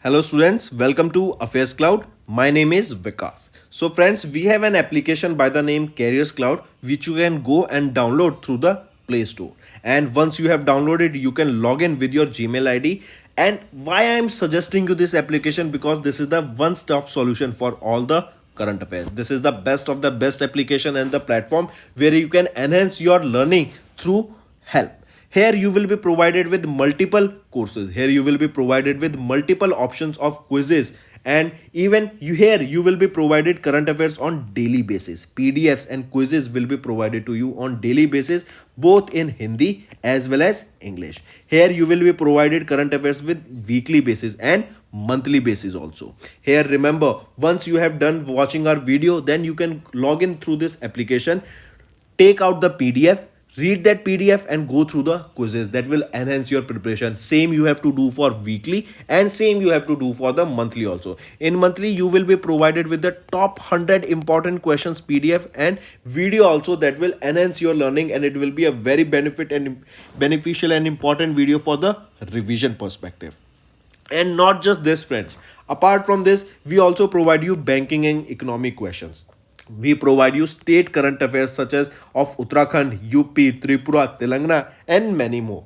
Hello students, welcome to Affairscloud. My name is Vikas. So friends, we have an application by the name Careers Cloud which you can go and download through the Play Store. And once you have downloaded, you can log in with your Gmail ID. And why I am suggesting you this application, because this is the one-stop solution for all the current affairs. This is the best of the best application and the platform where you can enhance your learning through help. Here you will be provided with multiple courses. Here you will be provided with multiple options of quizzes, and even you will be provided current affairs on daily basis. PDFs and quizzes will be provided to you on daily basis, both in Hindi as well as English. Here you will be provided current affairs with weekly basis and monthly basis also. Here remember, once you have done watching our video, then you can log in through this application, take out the PDF, read that PDF and go through the quizzes. That will enhance your preparation. Same you have to do for weekly and same you have to do for the monthly also. In monthly you will be provided with the top 100 important questions PDF and video also, that will enhance your learning, and it will be a very beneficial and important video for the revision perspective. And not just this friends, apart from this we also provide you banking and economic questions. We provide you state current affairs such as of Uttarakhand, UP, Tripura, Telangana, and many more.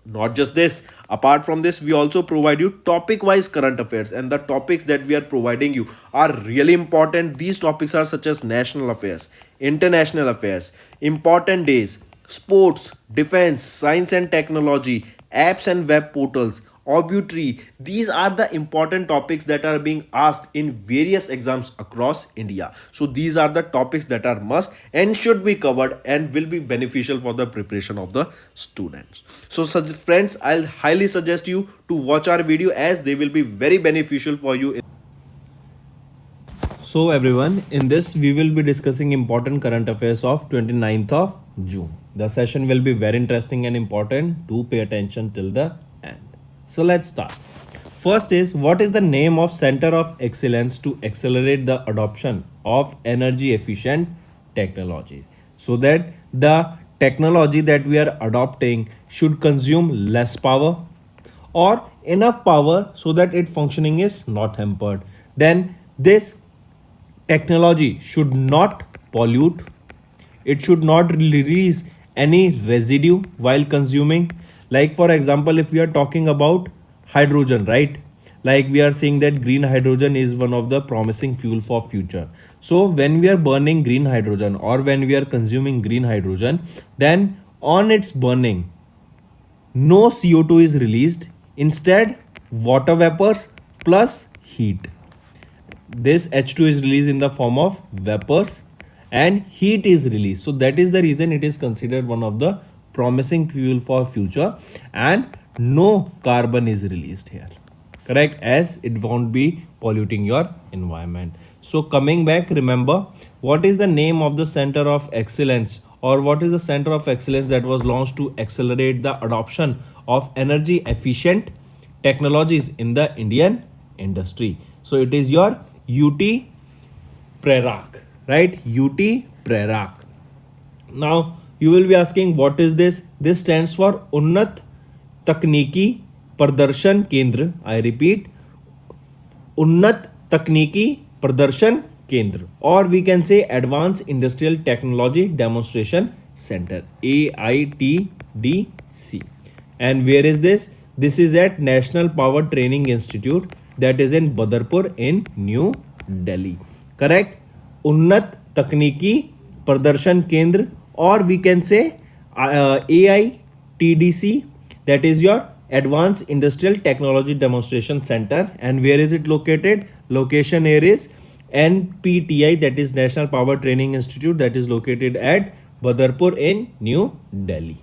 Not just this, apart from this, we also provide you topic wise current affairs, and the topics that we are providing you are really important. These topics are such as national affairs, international affairs, important days, sports, defense, science and technology, apps and web portals, obituary. These are the important topics that are being asked in various exams across India. So these are the topics that are must and should be covered and will be beneficial for the preparation of the students. So such friends, I'll highly suggest you to watch our video as they will be very beneficial for you. So everyone, in this we will be discussing important current affairs of 29th of June. The session will be very interesting and important. Do pay attention till the end. So let's start. First is, what is the name of Center of Excellence to accelerate the adoption of energy efficient technologies, so that the technology that we are adopting should consume less power or enough power so that its functioning is not hampered. Then this technology should not pollute, it should not release any residue while consuming. Like for example, if we are talking about hydrogen, right? Like we are saying that green hydrogen is one of the promising fuel for future. So when we are burning green hydrogen or when we are consuming green hydrogen, then on its burning no CO2 is released. Instead, water vapors plus heat. This H2 is released in the form of vapors and heat is released. So that is the reason it is considered one of the promising fuel for future, and no carbon is released here, correct, as it won't be polluting your environment. So coming back, remember, what is the name of the Center of Excellence, or what is the Center of Excellence that was launched to accelerate the adoption of energy efficient technologies in the Indian industry? So it is your UT Prerak, right? UT Prerak. Now you will be asking, what is this? This stands for Unnat Takniki Pradarshan Kendra. I repeat, Unnat Takniki Pradarshan Kendra, or we can say Advanced Industrial Technology Demonstration Center, AITDC. And where is this? This is at National Power Training Institute, that is in Badarpur in New Delhi. Correct? Unnat Takniki Pradarshan Kendra, or we can say AITDC, that is your Advanced Industrial Technology Demonstration Center. And where is it located? Location here is NPTI, that is National Power Training Institute, that is located at Badarpur in New Delhi.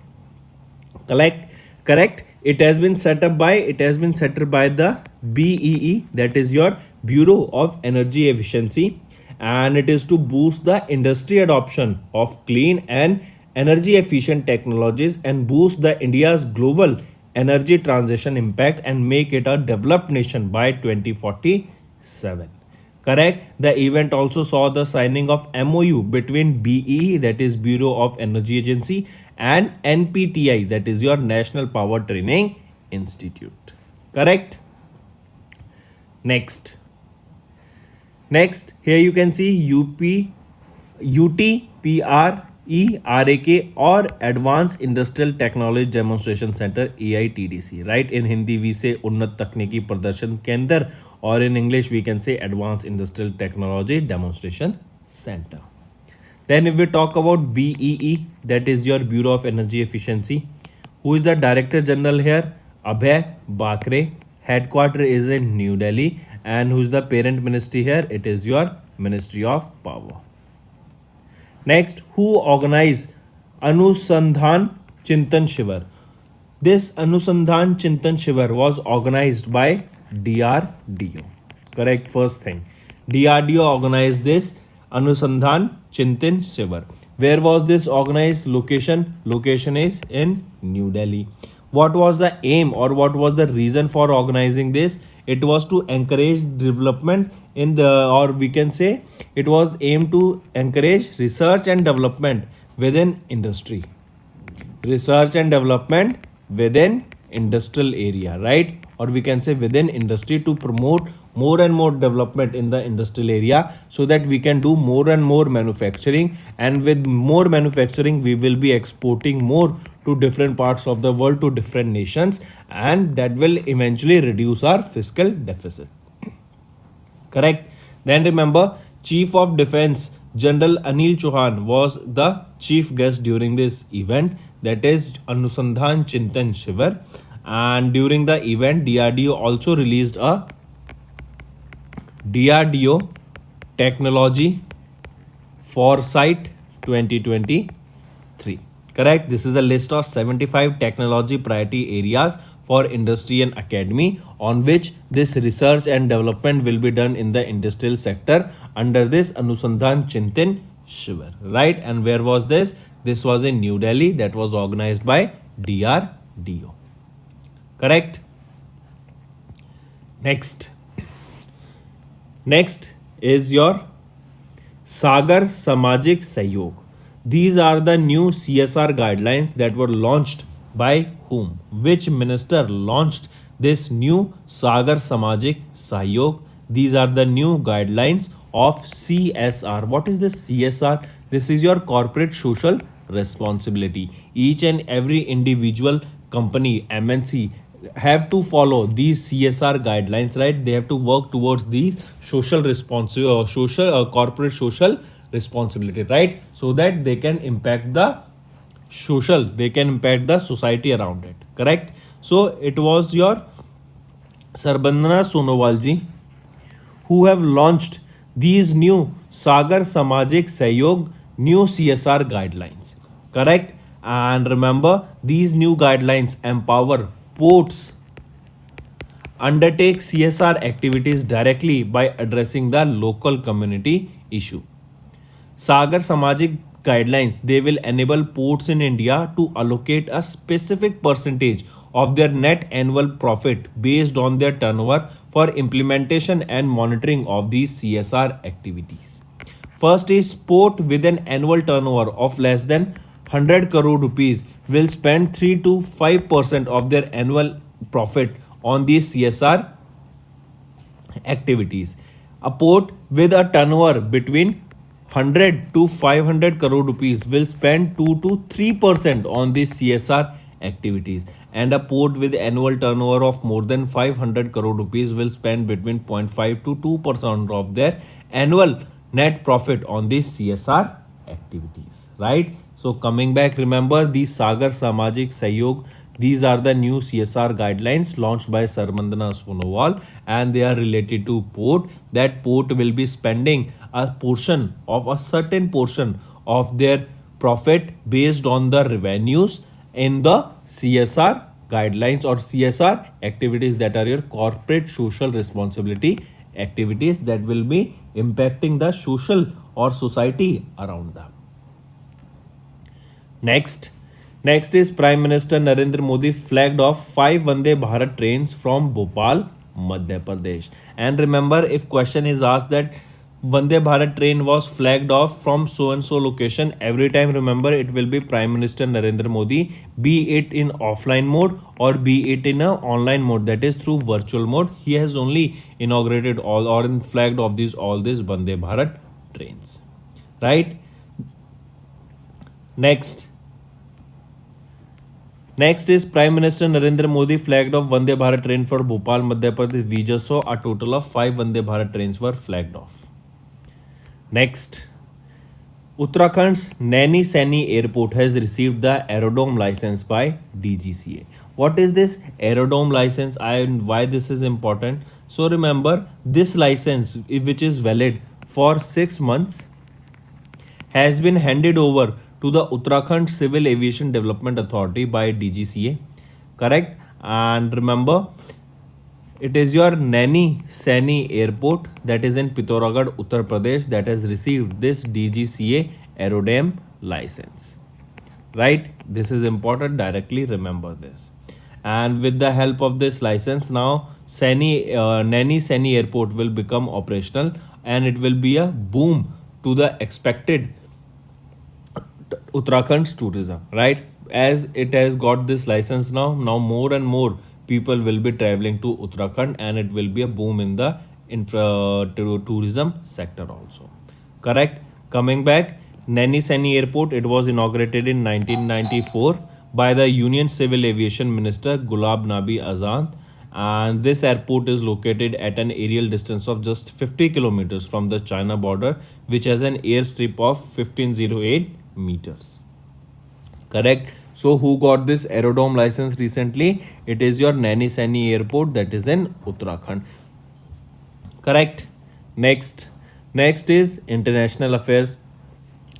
Correct. It has been set up by the BEE, that is your Bureau of Energy Efficiency, and it is to boost the industry adoption of clean and energy efficient technologies and boost the India's global energy transition impact and make it a developed nation by 2047. Correct. The event also saw the signing of MOU between BEE, that is Bureau of Energy Agency, and NPTI, that is your National Power Training Institute. Correct. Next. Next, here you can see UTPRERAK or Advanced Industrial Technology Demonstration Center AITDC. Right? In Hindi we say Unnat Takniki Pradarshan Kendra, or in English we can say Advanced Industrial Technology Demonstration Center. Then if we talk about BEE, that is your Bureau of Energy Efficiency. Who is the Director General here? Abhay Bakre. Headquarter is in New Delhi. And who is the parent ministry here? It is your Ministry of Power. Next, who organized Anusandhan Chintan Shivar? This Anusandhan Chintan Shivar was organized by DRDO. Correct, first thing. DRDO organized this Anusandhan Chintan Shivar. Where was this organized? Location? Location is in New Delhi. What was the aim or what was the reason for organizing this? It was to encourage development in the, or we can say it was aimed to encourage research and development within industry. Research and development within industrial area, right? Or we can say within industry, to promote more and more development in the industrial area so that we can do more and more manufacturing, and with more manufacturing we will be exporting more to different parts of the world, to different nations, and that will eventually reduce our fiscal deficit. Correct. Then remember, Chief of Defense General Anil Chauhan was the chief guest during this event, that is Anusandhan Chintan Shivar. And during the event, DRDO also released a DRDO Technology Foresight 2023. Correct. This is a list of 75 technology priority areas for industry and academy, on which this research and development will be done in the industrial sector under this Anusandhan Chintan Shivar. Right. And where was this? This was in New Delhi. That was organized by DRDO. Correct. Next. Next is your Sagar Samajik Sahyog. These are the new CSR guidelines that were launched by whom? Which minister launched this new Sagar Samajik Sahyog? These are the new guidelines of CSR. What is this CSR? This is your corporate social responsibility. Each and every individual company, MNC, have to follow these CSR guidelines, right? They have to work towards these corporate social responsibility, right? So that they can impact the they can impact the society around it. Correct. So it was your Sarbandana Sonowal ji who have launched these new Sagar Samajik Sahyog new CSR guidelines. Correct. And remember, these new guidelines empower ports undertake CSR activities directly by addressing the local community issue. Sagar Samajik guidelines, they will enable ports in India to allocate a specific percentage of their net annual profit based on their turnover for implementation and monitoring of these CSR activities. First is port with an annual turnover of less than 100 crore rupees will spend 3 to 5% of their annual profit on these CSR activities. A port with a turnover between 100 to 500 crore rupees will spend 2 to 3% on these CSR activities, and a port with annual turnover of more than 500 crore rupees will spend between 0.5 to 2% of their annual net profit on these CSR activities, right? So coming back, remember these Sagar Samajik Sahyog, these are the new CSR guidelines launched by Sarbandana Sonowal, and they are related to port. That port will be spending a portion of a certain portion of their profit based on the revenues in the CSR guidelines or CSR activities, that are your corporate social responsibility activities that will be impacting the social or society around them. Next is Prime Minister Narendra Modi flagged off 5 Vande Bharat trains from Bhopal, Madhya Pradesh. And remember, if question is asked that Vande Bharat train was flagged off from so and so location. Every time remember it will be Prime Minister Narendra Modi, be it in offline mode or be it in a online mode, that is through virtual mode. He has only inaugurated all or flagged off these all these Vande Bharat trains. Right? Next. Next is Prime Minister Narendra Modi flagged off Vande Bharat train for Bhopal, Madhya Pradesh. We just saw a total of 5 Vande Bharat trains were flagged off. Next, Uttarakhand's Naini Saini Airport has received the aerodrome license by DGCA. What is this aerodrome license and why this is important? So remember, this license, which is valid for 6 months, has been handed over to the Uttarakhand Civil Aviation Development Authority by DGCA. Correct? And remember, it is your Naini Saini Airport that is in Pithoragarh, Uttar Pradesh that has received this DGCA aerodrome license. Right? This is important. Directly remember this. And with the help of this license, now Naini Saini Airport will become operational and it will be a boom to the expected Uttarakhand's tourism, right? As it has got this license now more and more people will be traveling to Uttarakhand and it will be a boom in the tourism sector also. Correct? Coming back, Naini Saini Airport, it was inaugurated in 1994 by the Union Civil Aviation Minister Gulab Nabi Azad, and this airport is located at an aerial distance of just 50 kilometers from the China border, which has an airstrip of 1508 meters. Correct? So who got this aerodrome license recently? It is your Naini Saini Airport that is in Uttarakhand. Correct? Next is international affairs,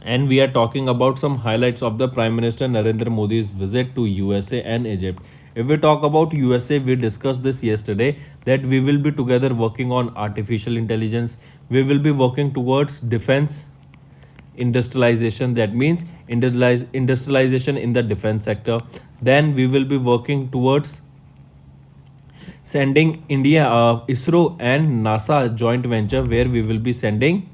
and we are talking about some highlights of the Prime Minister Narendra Modi's visit to USA and Egypt. If we talk about USA, we discussed this yesterday that we will be together working on artificial intelligence. We will be working towards defense industrialization, that means industrialization in the defense sector. Then we will be working towards sending India ISRO and NASA joint venture where we will be sending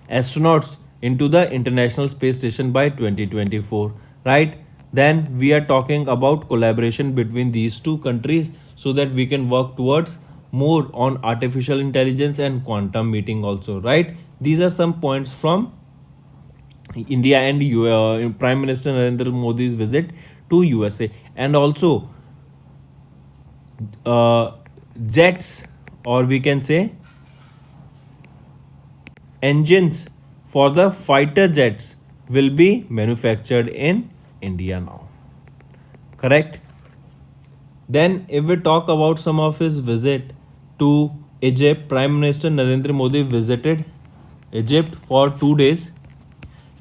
astronauts into the International Space Station by 2024, right? Then we are talking about collaboration between these two countries so that we can work towards more on artificial intelligence and quantum meeting also, right? These are some points from India and Prime Minister Narendra Modi's visit to USA. And also jets, or we can say engines for the fighter jets, will be manufactured in India now. Correct? Then if we talk about some of his visit to Egypt, Prime Minister Narendra Modi visited Egypt for 2 days,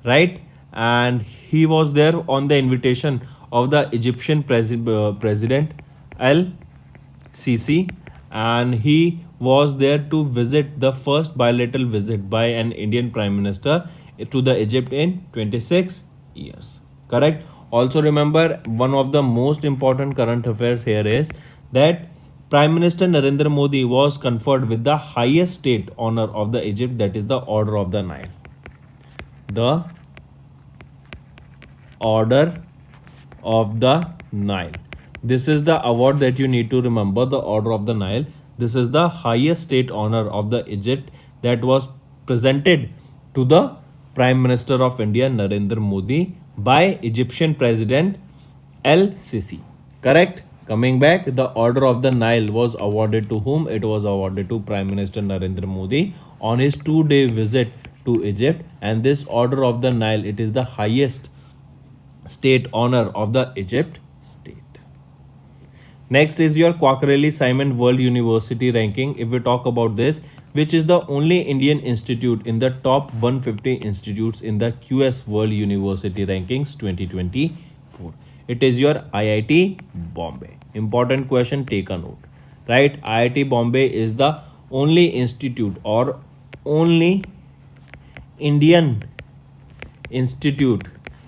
right? And he was there on the invitation of the Egyptian President Al Sisi, and he was there to visit the first bilateral visit by an Indian Prime Minister to the Egypt in 26 years. Correct? Also remember, one of the most important current affairs here is that Prime Minister Narendra Modi was conferred with the highest state honor of the Egypt, that is the Order of the Nile. The Order of the Nile. This is the award that you need to remember, the Order of the Nile. This is the highest state honor of the Egypt that was presented to the Prime Minister of India Narendra Modi by Egyptian President Al Sisi. Correct? Coming back, the Order of the Nile was awarded to whom? It was awarded to Prime Minister Narendra Modi on his 2-day visit to Egypt. And this Order of the Nile, it is the highest state honor of the Egypt state. Next is your Quacquarelli Simon World University ranking. If we talk about this, which is the only Indian institute in the top 150 institutes in the QS World University Rankings 2024. It is your IIT Bombay. Important question, take a note. Right? IIT Bombay is the only institute or only Indian institute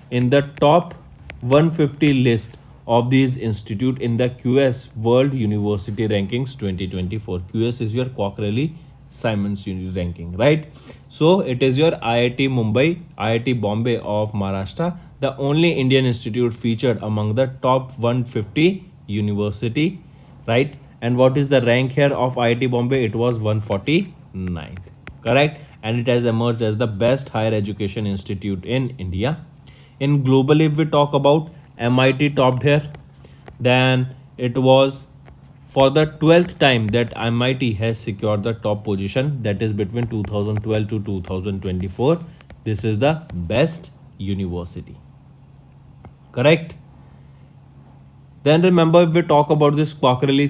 in the top 150 list of these institute in the QS World University Rankings 2024. QS is your Quacquarelli Simons ranking, right? So it is your IIT Mumbai, IIT Bombay of Maharashtra, the only Indian institute featured among the top 150 university, right? And what is the rank here of IIT Bombay? It was 149th, correct? And it has emerged as the best higher education institute in India. In globally, if we talk about MIT topped here, then it was for the 12th time that MIT has secured the top position, that is between 2012 to 2024. This is the best university, correct? Then remember, if we talk about this Quackerly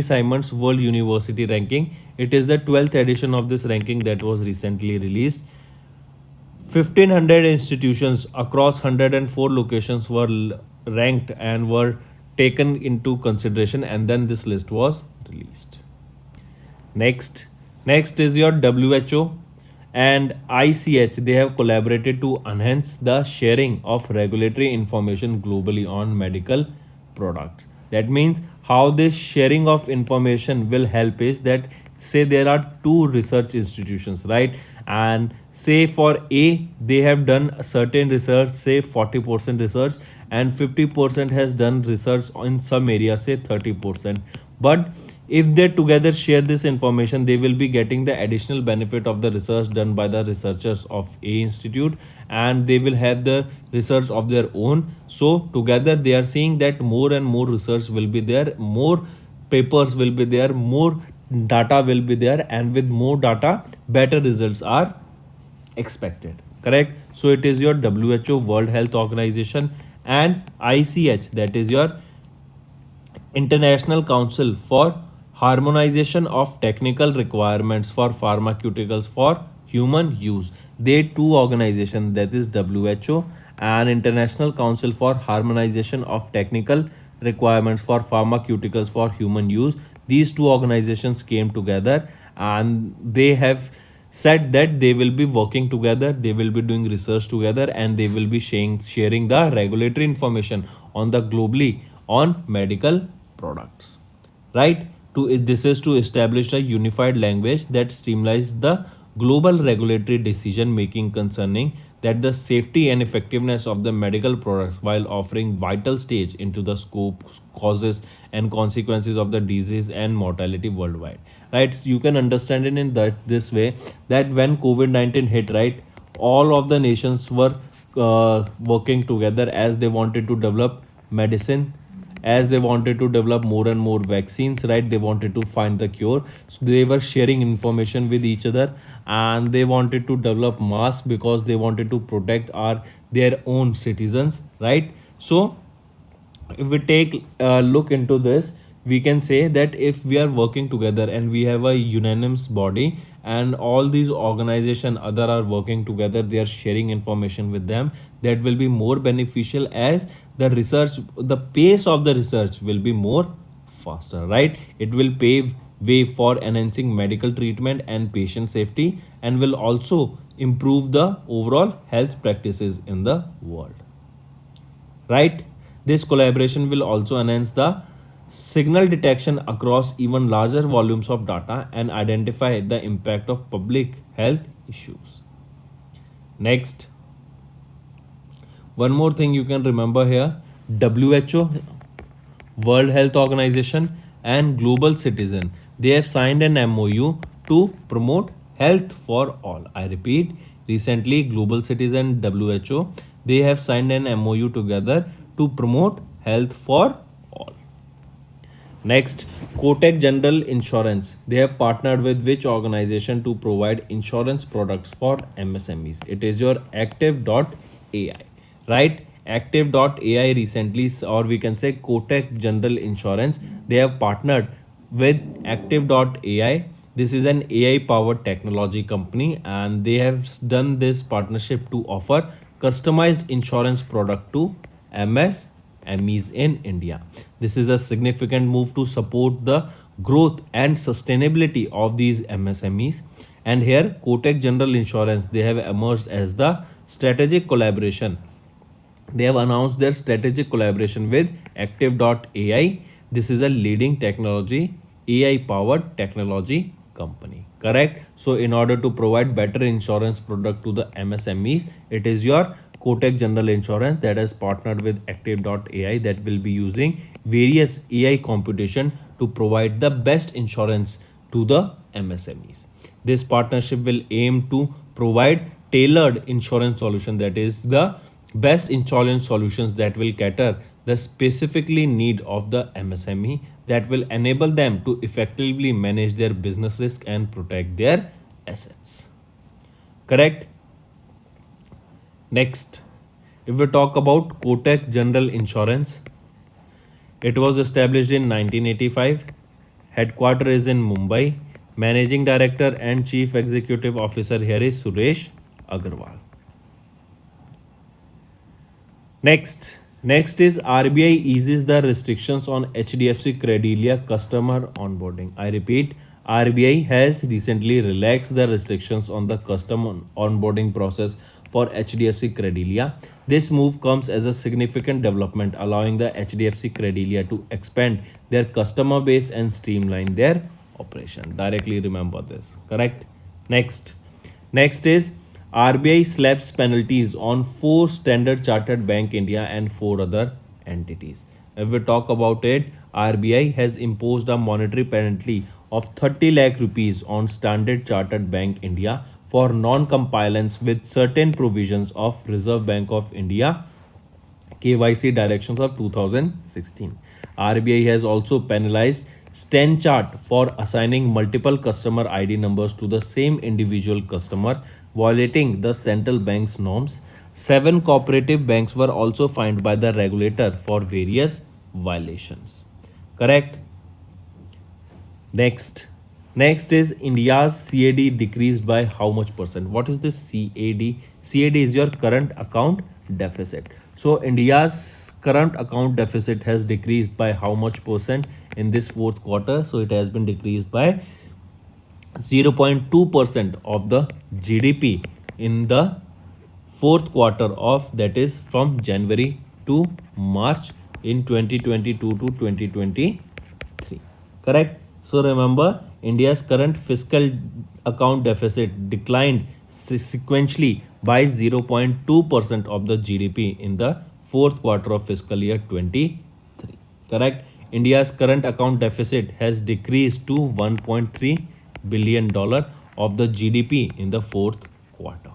Simons World University Ranking, it is the 12th edition of this ranking that was recently released. 1,500 institutions across 104 locations were ranked and were taken into consideration, and then this list was released. Next is your WHO and ICH. They have collaborated to enhance the sharing of regulatory information globally on medical products. That means how this sharing of information will help is that, say there are two research institutions, right? And say for A, they have done a certain research, say 40% research, and 50% has done research in some area, say 30%. But if they together share this information, they will be getting the additional benefit of the research done by the researchers of A institute, and they will have the research of their own. So together they are seeing that more and more research will be there, more papers will be there, more data will be there, and with more data better results are expected, correct? So it is your WHO, World Health Organization, and ICH, that is your International Council for Harmonization of Technical Requirements for Pharmaceuticals for Human Use. They two organizations, that is WHO and International Council for Harmonization of Technical Requirements for Pharmaceuticals for Human Use. These two organizations came together and they have said that they will be working together, they will be doing research together, and they will be sharing the regulatory information on the globally on medical products, right? This is to establish a unified language that streamlines the global regulatory decision making concerning that the safety and effectiveness of the medical products, while offering vital stage into the scope, causes and consequences of the disease and mortality worldwide, right? So you can understand it in that this way, that when COVID-19 hit, right, all of the nations were working together as they wanted to develop medicine, as they wanted to develop more and more vaccines, right? They wanted to find the cure, so they were sharing information with each other, and they wanted to develop masks because they wanted to protect our their own citizens, right? So if we take a look into this, we can say that if we are working together and we have a unanimous body, and all these organization other are working together, they are sharing information with them, that will be more beneficial, as the research, the pace of the research will be more faster, right? It will pave way for enhancing medical treatment and patient safety, and will also improve the overall health practices in the world, right? This collaboration will also enhance the signal detection across even larger volumes of data and identify the impact of public health issues. Next, one more thing you can remember here: WHO, World Health Organization, and Global Citizen, they have signed an MOU to promote health for all. I repeat, recently Global Citizen, WHO, they have signed an MOU together to promote health for all. Next, Kotak General Insurance. They have partnered with which organization to provide insurance products for MSMEs? It is your Active.ai, right? Active.ai recently, or we can say Kotak General Insurance, they have partnered with Active.ai. This is an AI powered technology company, and they have done this partnership to offer customized insurance product to MSMEs in India. This is a significant move to support the growth and sustainability of these MSMEs. And here, Kotak General Insurance, they have emerged as the strategic collaboration. They have announced their strategic collaboration with Active.ai. This is a leading technology, AI powered technology company. Correct? So in order to provide better insurance product to the MSMEs, it is your Kotak General Insurance that has partnered with Active.ai that will be using various AI computation to provide the best insurance to the MSMEs. This partnership will aim to provide tailored insurance solution, that is the best insurance solutions that will cater the specifically need of the MSME, that will enable them to effectively manage their business risk and protect their assets. Correct? Next, if we talk about Kotak General Insurance, it was established in 1985. Headquarter is in Mumbai. Managing Director and Chief Executive Officer here is Suresh Agarwal. Next is RBI eases the restrictions on HDFC Credilia customer onboarding. I repeat, RBI has recently relaxed the restrictions on the customer onboarding process for HDFC Credilia. This move comes as a significant development, allowing the HDFC Credilia to expand their customer base and streamline their operation. Directly remember this. Correct? Next is RBI slaps penalties on 4 Standard Chartered Bank India and 4 other entities. If we talk about it, RBI has imposed a monetary penalty of 30 lakh rupees on Standard Chartered Bank India for non-compliance with certain provisions of Reserve Bank of India KYC directions of 2016. RBI has also penalized StanChart for assigning multiple customer ID numbers to the same individual customer, violating the central bank's norms. 7 cooperative banks were also fined by the regulator for various violations. Correct? Next is India's CAD decreased by how much percent? What is this CAD? CAD is your current account deficit. So India's current account deficit has decreased by how much percent in this fourth quarter? So it has been decreased by 0.2% of the GDP in the fourth quarter of, that is from January to March in 2022 to 2023. Correct? So remember, India's current fiscal account deficit declined sequentially by 0.2% of the GDP in the fourth quarter of fiscal year 23. Correct? India's current account deficit has decreased to $1.3 billion of the GDP in the fourth quarter.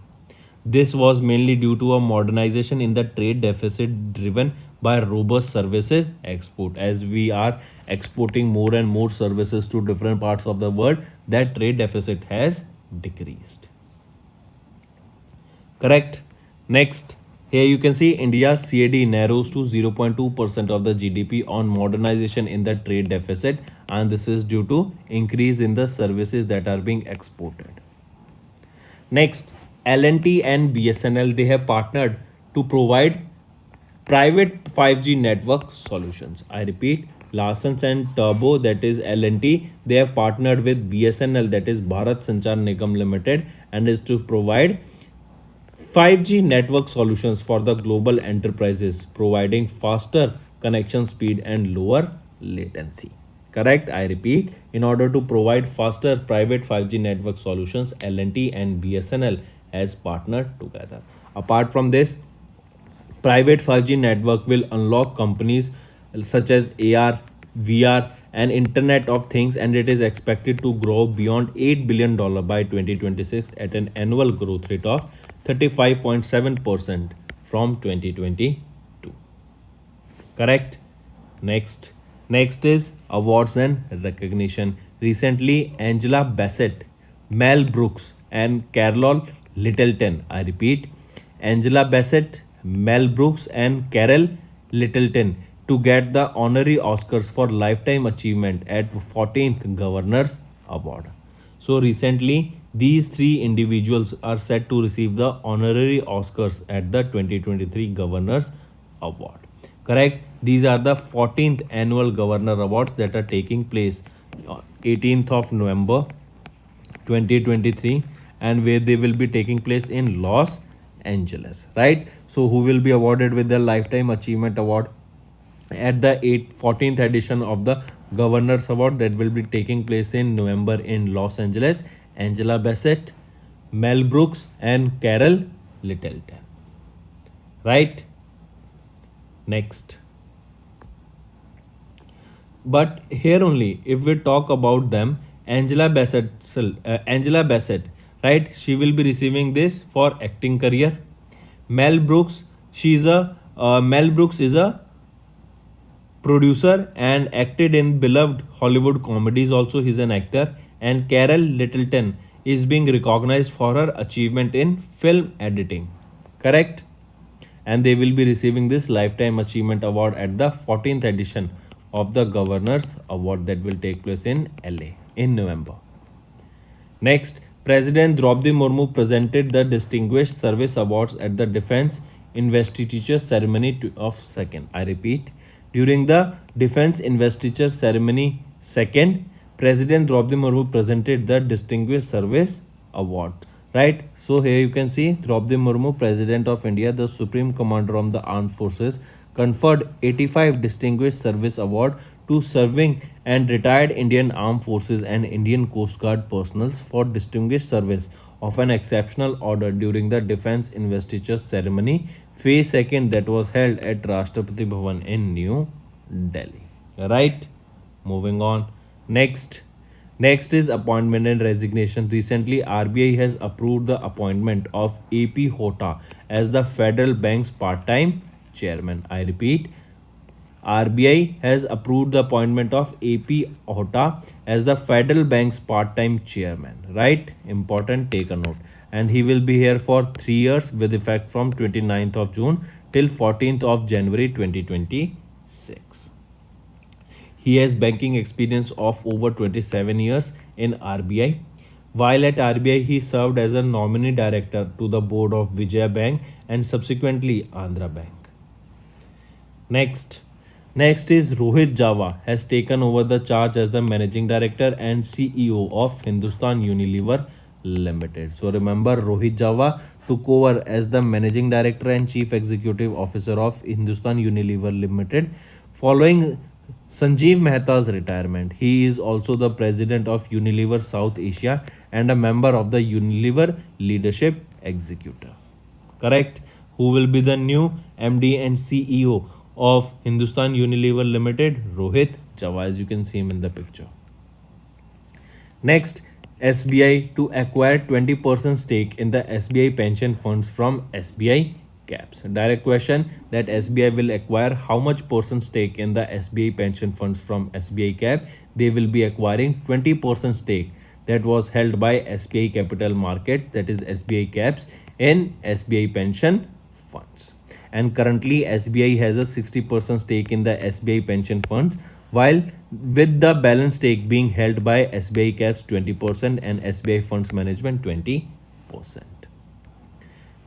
This was mainly due to a modernization in the trade deficit driven by robust services export. As we are exporting more and more services to different parts of the world, that trade deficit has decreased. Correct? Next, here you can see India's CAD narrows to 0.2% of the GDP on modernization in the trade deficit, and this is due to increase in the services that are being exported. Next, L&T and BSNL, they have partnered to provide private 5G network solutions. I repeat, Larsen and Turbo, that is L&T, they have partnered with BSNL, that is Bharat Sanchar Nigam Limited, and is to provide 5G network solutions for the global enterprises, providing faster connection speed and lower latency. Correct? I repeat, in order to provide faster private 5G network solutions, L&T and BSNL has partnered together. Apart from this, private 5G network will unlock companies such as AR, VR, and Internet of Things, and it is expected to grow beyond $8 billion by 2026 at an annual growth rate of 35.7% from 2022. Correct? Next is awards and recognition. Recently, Angela Bassett, Mel Brooks, and Carol Littleton, I repeat, Angela Bassett, Mel Brooks, and Carol Littleton to get the honorary Oscars for lifetime achievement at 14th Governors Award. So recently, these 3 individuals are set to receive the honorary Oscars at the 2023 Governors Award. Correct? These are the 14th annual Governor Awards that are taking place 18th of November 2023, and where they will be taking place in Los Angeles, right? So who will be awarded with the Lifetime Achievement Award at the 14th edition of the Governors Award that will be taking place in November in Los Angeles. Angela Bassett, Mel Brooks, and Carol Littleton. Right? Next. But here only, if we talk about them, Angela Bassett, right? She will be receiving this for acting career. Mel Brooks, Mel Brooks is a producer and acted in beloved Hollywood comedies. Also, he's an actor. And Carol Littleton is being recognized for her achievement in film editing. Correct? And they will be receiving this Lifetime Achievement Award at the 14th edition of the Governors Award that will take place in LA in November. Next, President Draupadi Murmu presented the Distinguished Service Awards at the Defense Investiture Ceremony of 2nd. I repeat, during the Defense Investiture Ceremony 2nd, President Draupadi Murmu presented the Distinguished Service Award. Right? So here you can see Draupadi Murmu, President of India, the Supreme Commander of the Armed Forces, conferred 85 Distinguished Service Award to serving and retired Indian Armed Forces and Indian Coast Guard personnel for distinguished service of an exceptional order during the Defense Investiture Ceremony Phase 2nd that was held at Rashtrapati Bhavan in New Delhi. Right? Moving on. Next is appointment and resignation. Recently, RBI has approved the appointment of AP Hota as the Federal Bank's part-time chairman. I repeat, RBI has approved the appointment of AP Hota as the Federal Bank's part-time chairman. Right? Important, take a note. And he will be here for 3 years with effect from 29th of June till 14th of January 2026. He has banking experience of over 27 years in RBI. While at RBI, he served as a nominee director to the board of Vijaya Bank and subsequently Andhra Bank. Next is Rohit Java has taken over the charge as the managing director and CEO of Hindustan Unilever Limited. So remember, Rohit Java took over as the managing director and chief executive officer of Hindustan Unilever Limited following Sanjeev Mehta's retirement. He is also the president of Unilever South Asia and a member of the Unilever Leadership Executive. Correct? Who will be the new MD and CEO of Hindustan Unilever Limited? Rohit Java, as you can see him in the picture. Next, SBI to acquire 20% stake in the SBI pension funds from SBI caps. Direct question that SBI will acquire how much percent stake in the SBI pension funds from SBI cap. They will be acquiring 20% stake that was held by SBI Capital Market, that is SBI caps, in SBI pension funds. And currently SBI has a 60% stake in the SBI pension funds, while with the balance stake being held by SBI caps 20% and SBI funds management 20%.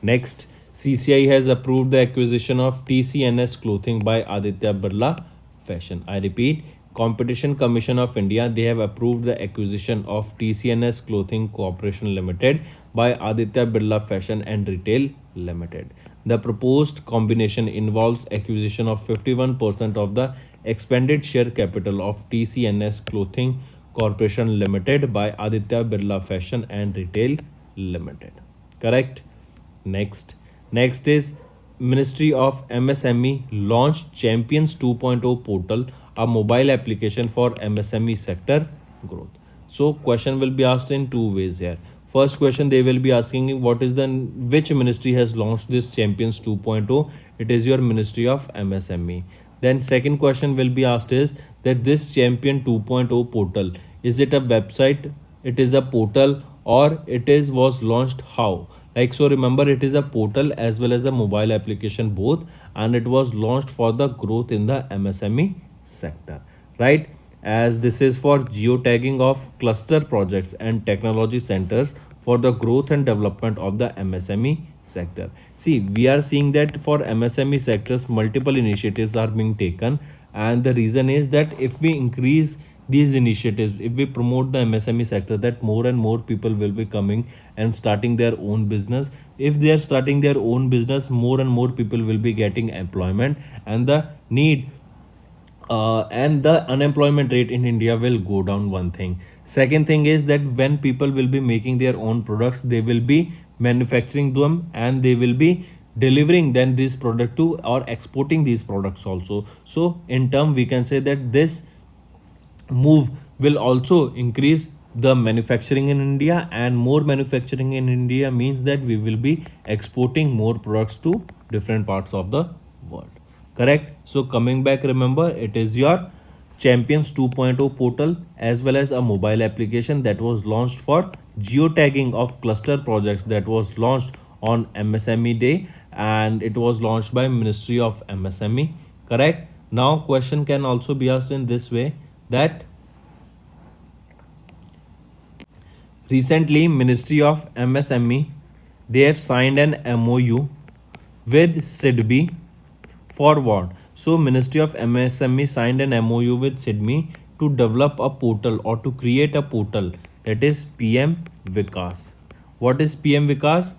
Next, CCI has approved the acquisition of TCNS Clothing by Aditya Birla Fashion. I repeat, Competition Commission of India, they have approved the acquisition of TCNS Clothing Corporation Limited by Aditya Birla Fashion and Retail Limited. The proposed combination involves acquisition of 51% of the expanded share capital of TCNS Clothing Corporation Limited by Aditya Birla Fashion and Retail Limited. Correct? Next is Ministry of MSME launched Champions 2.0 portal, a mobile application for MSME sector growth. So question will be asked in two ways here. First question, they will be asking which ministry has launched this Champions 2.0? It is your Ministry of MSME. Then second question will be asked is that this Champion 2.0 portal, is it a website, it is a portal, or was launched how? Like, so remember, it is a portal as well as a mobile application both, and it was launched for the growth in the MSME sector, right? As this is for geotagging of cluster projects and technology centers for the growth and development of the MSME sector. See, we are seeing that for MSME sectors, multiple initiatives are being taken, and the reason is that if we increase these initiatives, if we promote the MSME sector, that more and more people will be coming and starting their own business. If they are starting their own business, more and more people will be getting employment, and the need and the unemployment rate in India will go down. One thing. Second thing is that when people will be making their own products, they will be manufacturing them and they will be delivering then this product to or exporting these products also. So in term we can say that this move will also increase the manufacturing in India, and more manufacturing in India means that we will be exporting more products to different parts of the world. Correct? So, coming back, remember it is your Champions 2.0 portal as well as a mobile application that was launched for geotagging of cluster projects that was launched on MSME Day, and it was launched by Ministry of MSME. Correct? Now, question can also be asked in this way that recently, Ministry of MSME, they have signed an MOU with SIDBI for what? So, Ministry of MSME signed an MOU with SIDBI to develop a portal or to create a portal, that is PM Vikas. What is PM Vikas?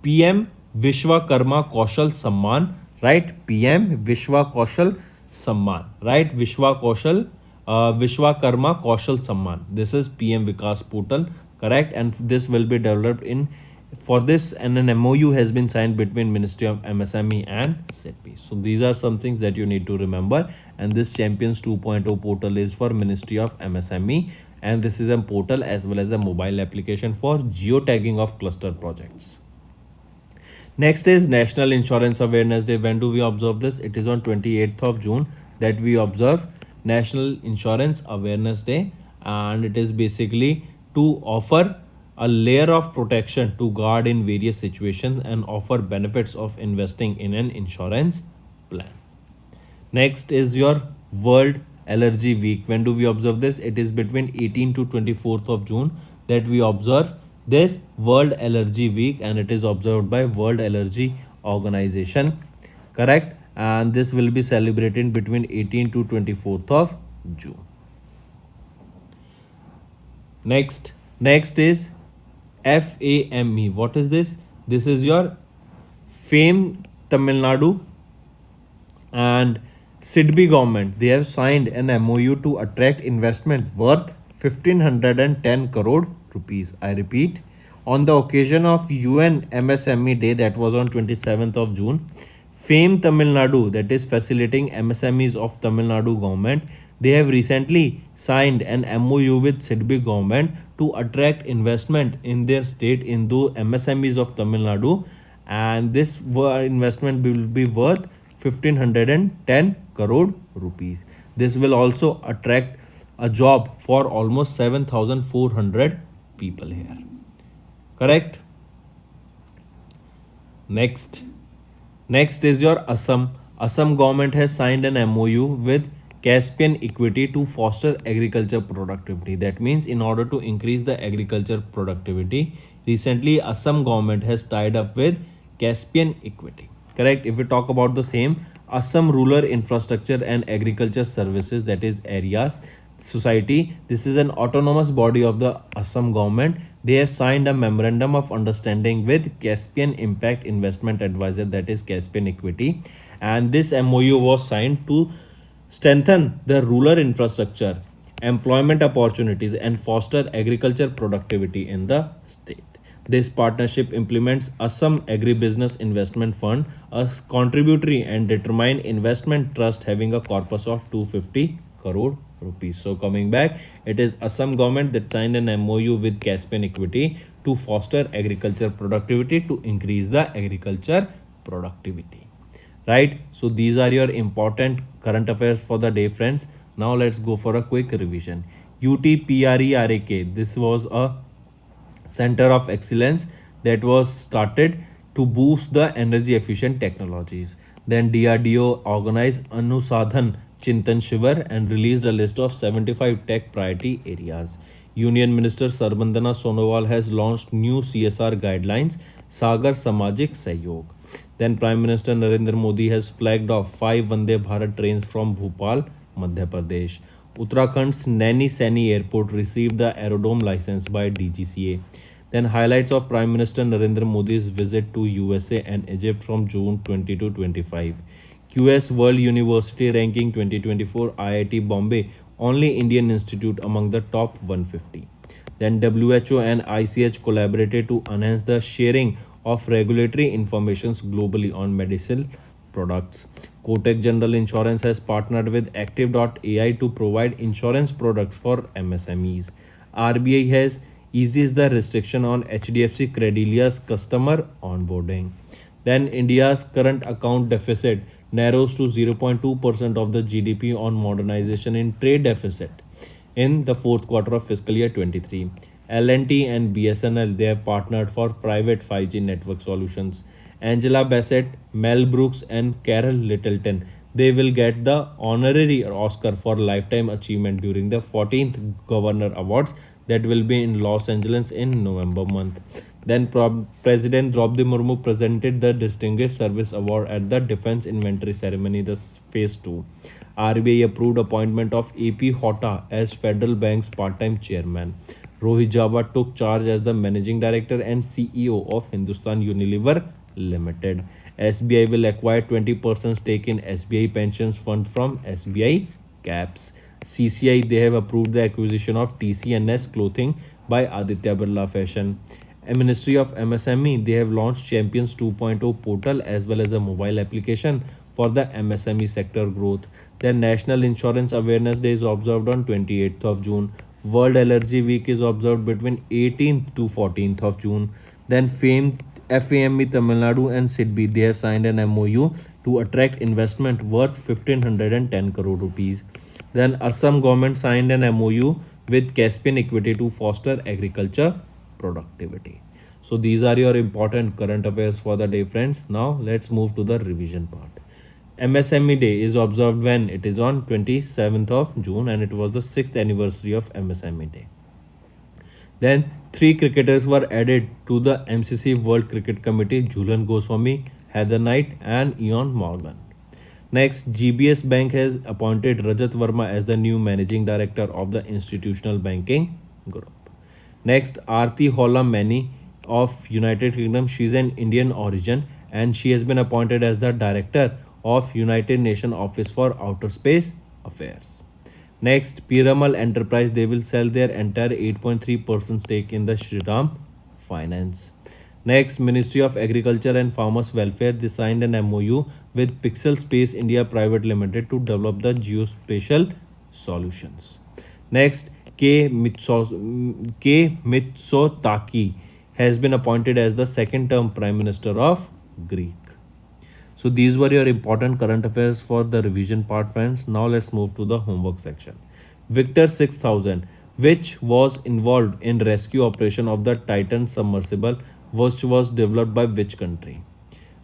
PM Vishwakarma Kaushal Samman, right? PM Vishwa Kaushal Samman, right? Vishwakarma Kaushal Samman. This is PM Vikas portal, correct? And this will be developed in for this, and an MOU has been signed between Ministry of MSME and SETP. So these are some things that you need to remember. And this Champions 2.0 portal is for Ministry of MSME, and this is a portal as well as a mobile application for geotagging of cluster projects. Next is National Insurance Awareness Day. When do we observe this? It is on 28th of June that we observe National Insurance Awareness Day, and it is basically to offer a layer of protection to guard in various situations and offer benefits of investing in an insurance plan. Next is your World Allergy Week. When do we observe this? It is between 18th to 24th of June that we observe this World Allergy Week, and it is observed by World Allergy Organization. Correct? And this will be celebrated between 18th to 24th of June. Next is FAME. What is this? This is your FAME Tamil Nadu and SIDBI government. They have signed an MOU to attract investment worth 1510 crore rupees. I repeat, on the occasion of UN MSME Day that was on 27th of June, FAME Tamil Nadu, that is facilitating MSMEs of Tamil Nadu government, they have recently signed an MOU with SIDBI government to attract investment in their state in the MSMEs of Tamil Nadu, and this investment will be worth 1510 crore rupees. This will also attract a job for almost 7400 people here. Correct? Next is your Assam. Assam government has signed an MOU with Caspian Equity to foster agriculture productivity. That means in order to increase the agriculture productivity, recently Assam government has tied up with Caspian Equity. Correct? If we talk about the same, Assam Rural Infrastructure and Agriculture Services, that is ARIAS Society, this is an autonomous body of the Assam government. They have signed a memorandum of understanding with Caspian Impact Investment Advisor, that is Caspian Equity, and this MOU was signed to strengthen the rural infrastructure, employment opportunities, and foster agriculture productivity in the state. This partnership implements Assam Agribusiness Investment Fund, a contributory and determined investment trust having a corpus of 250 crore rupees. So coming back, it is Assam government that signed an MOU with Caspian Equity to foster agriculture productivity, to increase the agriculture productivity. Right? So these are your important current affairs for the day, friends. Now let's go for a quick revision. UTPRERAK, this was a center of excellence that was started to boost the energy efficient technologies. Then DRDO organized Anusadhan Chintan Shivar and released a list of 75 tech priority areas. Union Minister Sarbandana Sonowal has launched new CSR guidelines, Sagar Samajik Sahyog. Then Prime Minister Narendra Modi has flagged off 5 Vande Bharat trains from Bhopal, Madhya Pradesh. Uttarakhand's Naini Saini Airport received the aerodrome license by DGCA. Then highlights of Prime Minister Narendra Modi's visit to USA and Egypt from June 20 to 25. QS World University Ranking 2024 IIT Bombay, only Indian institute among the top 150. Then WHO and ICH collaborated to enhance the sharing of regulatory informations globally on medicinal products. Kotak General Insurance has partnered with Active.ai to provide insurance products for MSMEs. RBI has eases the restriction on HDFC Credilia's customer onboarding. Then India's current account deficit narrows to 0.2% of the GDP on modernization in trade deficit in the fourth quarter of fiscal year 23. L&T and BSNL they have partnered for private 5G network solutions. Angela Bassett, Mel Brooks and Carol Littleton they will get the honorary Oscar for lifetime achievement during the 14th Governor Awards that will be in Los Angeles in November month. Then President Draupadi Murmu presented the Distinguished Service Award at the Defense Inventory Ceremony, this Phase 2. RBI approved appointment of AP Hota as Federal Bank's part-time chairman. Rohit Java took charge as the managing director and CEO of Hindustan Unilever Limited. SBI will acquire 20% stake in SBI Pensions Fund from SBI Caps. CCI they have approved the acquisition of TCNS Clothing by Aditya Birla Fashion. A Ministry of MSME they have launched Champions 2.0 portal as well as a mobile application for the MSME sector growth. The National Insurance Awareness Day is observed on 28th of June. World Allergy Week is observed between 18th to 14th of June. Then famed FAME Tamil Nadu and SIDBI they have signed an MOU to attract investment worth 1510 crore rupees. Then Assam government signed an MOU with Caspian Equity to foster agriculture productivity. So these are your important current affairs for the day, friends. Now let's move to the revision part. MSME Day is observed when it is on 27th of June and it was the 6th anniversary of MSME Day. Then three cricketers were added to the MCC World Cricket Committee: Jhulan Goswami, Heather Knight and Ian Morgan. Next, GBS Bank has appointed Rajat Verma as the new managing director of the institutional banking group. Next, Aarti Holla Mani of United Kingdom. She is an Indian origin and she has been appointed as the director of United Nations Office for Outer Space Affairs. Next, Piramal Enterprise they will sell their entire 8.3% stake in the Shriram Finance. Next, Ministry of Agriculture and Farmers Welfare they signed an MOU with Pixel Space India Private Limited to develop the geospatial solutions. Next, Mitsotakis has been appointed as the second term Prime Minister of Greek. So these were your important current affairs for the revision part, friends. Now let's move to the homework section. Victor 6000, which was involved in rescue operation of the Titan submersible, which was developed by which country?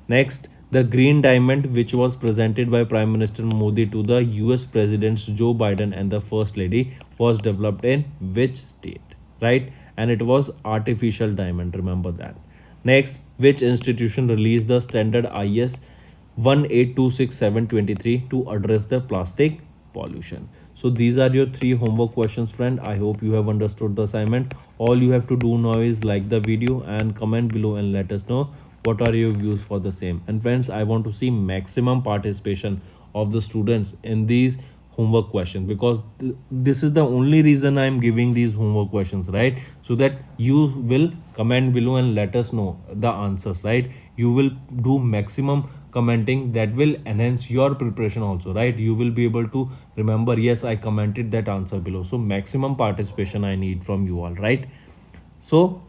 Next, the Green Diamond, which was presented by Prime Minister Modi to the US Presidents Joe Biden and the First Lady, was developed in which state? Right? And it was artificial diamond, remember that. Next, which institution released the standard IS 1826723 to address the plastic pollution? So these are your three homework questions, friend. I hope you have understood the assignment. All you have to do now is like the video and comment below and let us know what are your views for the same. And friends, I want to see maximum participation of the students in these homework questions because this is the only reason I am giving these homework questions, right? So that you will comment below and let us know the answers, right? You will do maximum commenting that will enhance your preparation also, right? You will be able to remember, yes, I commented that answer below. So maximum participation I need from you all, right? So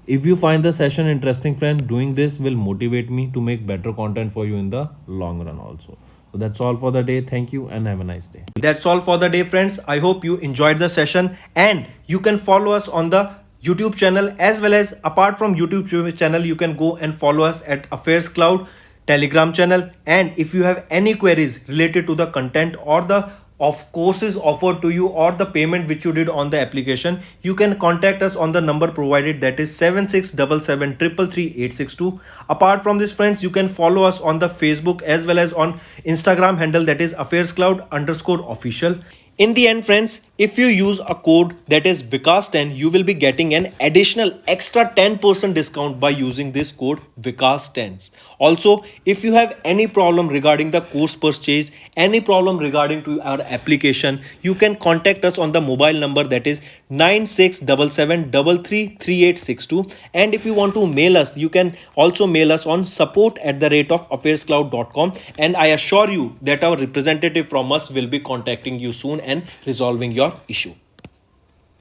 if you find the session interesting, friend, doing this will motivate me to make better content for you in the long run also. So that's all for the day. Thank you and have a nice day. That's all for the day, friends. I hope you enjoyed the session and you can follow us on the YouTube channel as well as apart from YouTube channel, you can go and follow us at Affairscloud Telegram channel. And if you have any queries related to the content or the of courses offered to you or the payment which you did on the application, you can contact us on the number provided, that is 7677333862. Apart from this, friends, you can follow us on the Facebook as well as on Instagram handle, that is Affairscloud_official. In the end, friends, If you use a code that is Vikas10, you will be getting an additional extra 10% discount by using this code Vikas10. Also, if you have any problem regarding the course purchase, any problem regarding to our application, you can contact us on the mobile number that is 9677333862. And if you want to mail us, you can also mail us on support@affairscloud.com, and I assure you that our representative from us will be contacting you soon and resolving your issue.